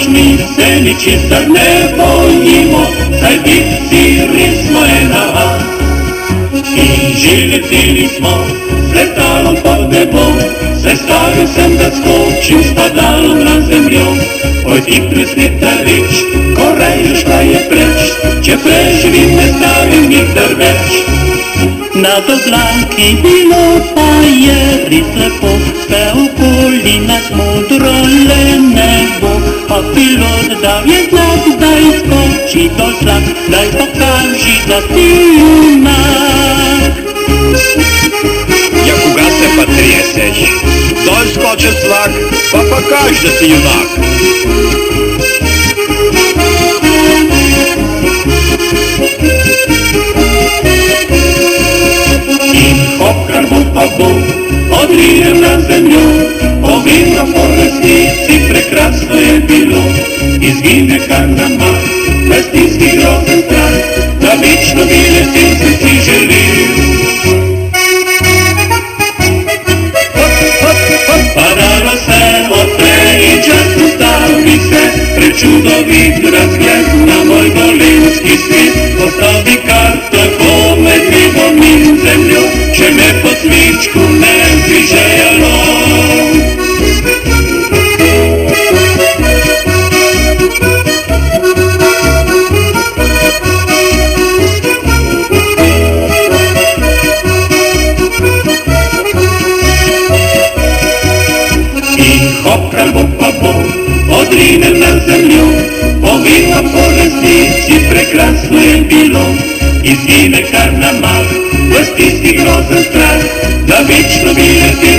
Nici să ne voimo, sai biccirismo e nava. Inživjeli sletalo pod nebom, sve stari sem da skočim s padalom na zemljo. Oj ti presnita rič, korejo šla je preč, če preživim ne stavim nikdar več. Nad oblaki bilo pa je res lepo, vse okoli nas modro le nebo. A pilot dal je znak, zdaj skoči do tlak, daj pokaži, da si junak. Ja кога се па триесеш, дой скочи тлак, па покажи да си юнак. Odrinem na zemlju, ovino po resnici prekrasno je bilo. Izgine Kanama, vestinski grozen strah, da večno videti se ti želim. Padalo se odpre i čas ustavi se, prečudovit razgled na moj dolinski svet. Ostavi karta pomed nebom in zemljo, če me po cvičku ne prižejalo. In hop, kralbo pa bo, odrinem na zemljo, ovino po resnici prekrasno je bilo. Izgine Karnaval, v stiski grozen strah, da večno videti